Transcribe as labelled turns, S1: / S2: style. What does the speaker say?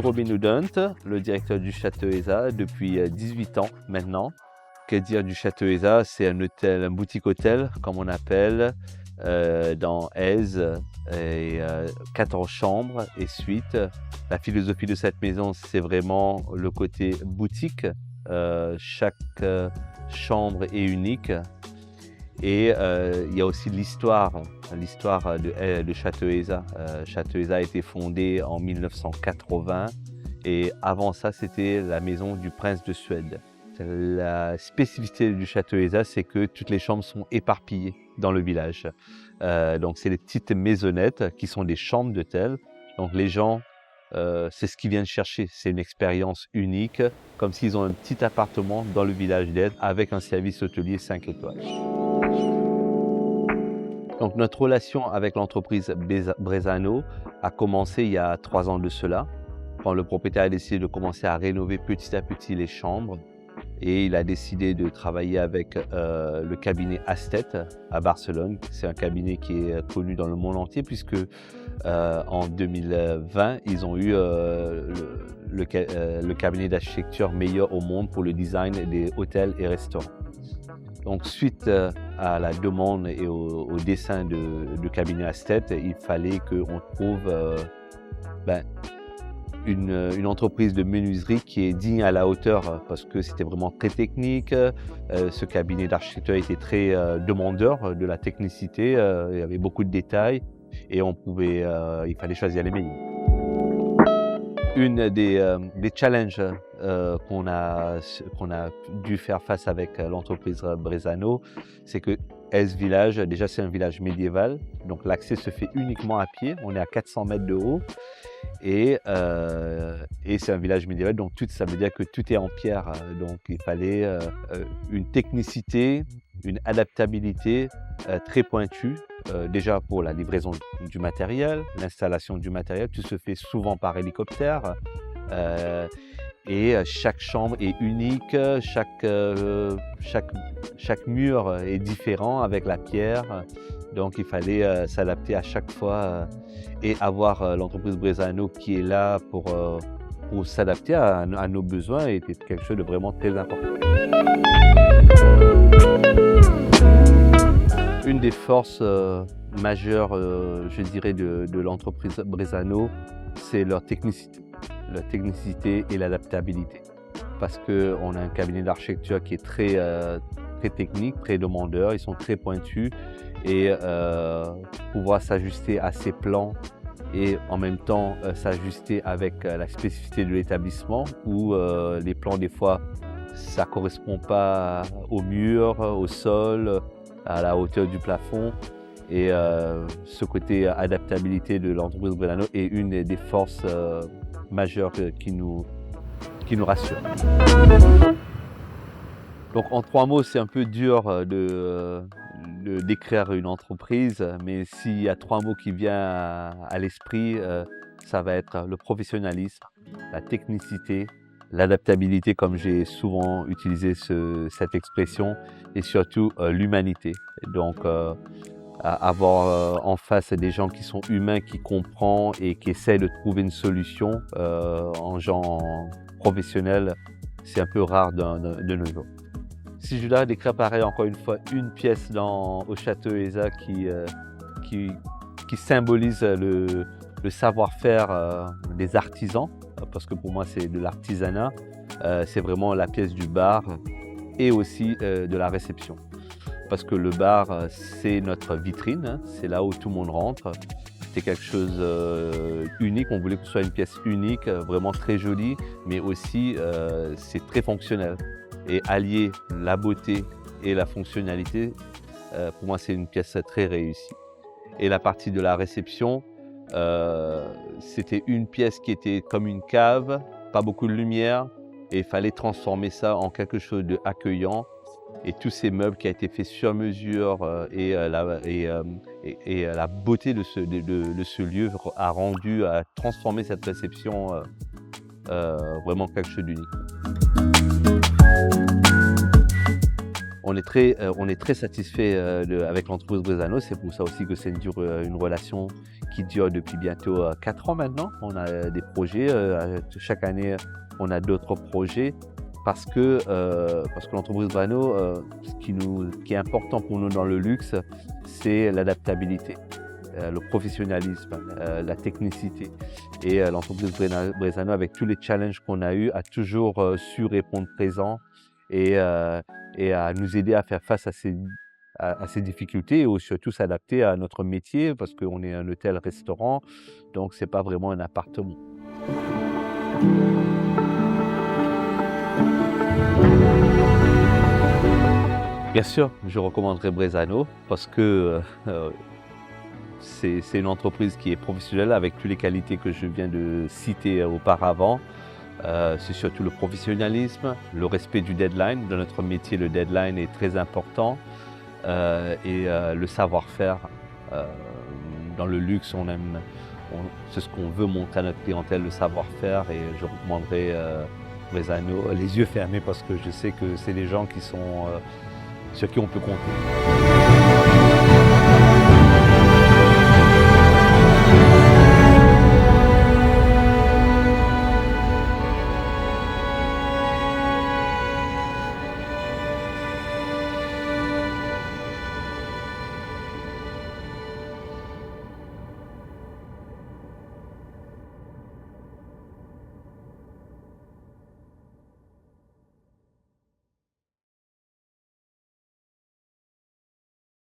S1: Robin Oudent, le directeur du Château Eza depuis 18 ans maintenant. Que dire du Château Eza? C'est un hôtel, un boutique hôtel comme on appelle, dans Aise, et 14 chambres et suites. La philosophie de cette maison, c'est vraiment le côté boutique. Chaque chambre est unique. Et il y a aussi l'histoire de Château Eza. Château Eza a été fondé en 1980 et avant ça, c'était la maison du prince de Suède. La spécificité du Château Eza, c'est que toutes les chambres sont éparpillées dans le village. Donc, c'est des petites maisonnettes qui sont des chambres d'hôtel. Donc, les gens, c'est ce qu'ils viennent chercher. C'est une expérience unique, comme s'ils ont un petit appartement dans le village d'Aise avec un service hôtelier 5 étoiles. Donc, notre relation avec l'entreprise Brezano a commencé il y a 3 ans de cela, quand le propriétaire a décidé de commencer à rénover petit à petit les chambres. Et il a décidé de travailler avec le cabinet Astet à Barcelone. C'est un cabinet qui est connu dans le monde entier puisque en 2020, ils ont eu le cabinet d'architecture meilleur au monde pour le design des hôtels et restaurants. Donc, suite à la demande et au dessin du cabinet Astet, il fallait qu'on trouve une entreprise de menuiserie qui est digne à la hauteur parce que c'était vraiment très technique. Ce cabinet d'architecture était très demandeur de la technicité. Il y avait beaucoup de détails et il fallait choisir les meilleurs. Une des challenges qu'on a dû faire face avec l'entreprise Brezano, c'est que Aise Village, déjà c'est un village médiéval, donc l'accès se fait uniquement à pied. On est à 400 mètres de haut et c'est un village médiéval, donc ça veut dire que tout est en pierre. Donc il fallait une technicité, une adaptabilité très pointue. Déjà pour la livraison du matériel, l'installation du matériel, tout se fait souvent par hélicoptère. Et chaque chambre est unique, chaque mur est différent avec la pierre. Donc il fallait s'adapter à chaque fois et avoir l'entreprise Brezano qui est là pour s'adapter à nos besoins était quelque chose de vraiment très important. Une des forces majeures, je dirais, de l'entreprise Brezano, c'est leur technicité. La technicité et l'adaptabilité. Parce qu'on a un cabinet d'architecture qui est très technique, très demandeur, ils sont très pointus et pouvoir s'ajuster à ces plans et en même temps s'ajuster avec la spécificité de l'établissement où les plans des fois ça ne correspond pas au mur, au sol, à la hauteur du plafond. Et ce côté adaptabilité de l'entreprise Brezano est une des forces majeures qui nous rassure. Donc en 3 mots, c'est un peu dur de décrire une entreprise, mais s'il y a 3 mots qui viennent à l'esprit, ça va être le professionnalisme, la technicité, l'adaptabilité, comme j'ai souvent utilisé cette expression, et surtout l'humanité. Donc avoir en face des gens qui sont humains, qui comprennent et qui essaient de trouver une solution en gens professionnels, c'est un peu rare de nos jours. Si je dois décrire pareil encore une fois une pièce au Château Eza qui symbolise le savoir-faire des artisans, parce que pour moi c'est de l'artisanat, c'est vraiment la pièce du bar et aussi de la réception. Parce que le bar, c'est notre vitrine, hein, c'est là où tout le monde rentre. C'est quelque chose unique, on voulait que ce soit une pièce unique, vraiment très jolie, mais aussi c'est très fonctionnel. Et allier la beauté et la fonctionnalité, pour moi c'est une pièce très réussie. Et la partie de la réception, c'était une pièce qui était comme une cave, pas beaucoup de lumière, et il fallait transformer ça en quelque chose d'accueillant. Et tous ces meubles qui ont été faits sur mesure et la beauté de ce lieu a transformé cette réception vraiment quelque chose d'unique. On on est très satisfait avec l'entreprise Brezano. C'est pour ça aussi que c'est une relation qui dure depuis bientôt 4 ans maintenant. On a des projets, chaque année on a d'autres projets parce que l'entreprise Brezano, ce qui est important pour nous dans le luxe, c'est l'adaptabilité, le professionnalisme, la technicité. Et l'entreprise Brezano, avec tous les challenges qu'on a eus, a toujours su répondre présent et à nous aider à faire face à ces difficultés et surtout s'adapter à notre métier parce qu'on est un hôtel-restaurant, donc c'est pas vraiment un appartement. Bien sûr, je recommanderais Brezano parce que c'est une entreprise qui est professionnelle avec toutes les qualités que je viens de citer auparavant. C'est surtout le professionnalisme, le respect du deadline. Dans notre métier, le deadline est très important et le savoir-faire. Dans le luxe, c'est ce qu'on veut montrer à notre clientèle, le savoir-faire, et je recommanderais Brezano les yeux fermés parce que je sais que c'est des gens sur qui on peut compter.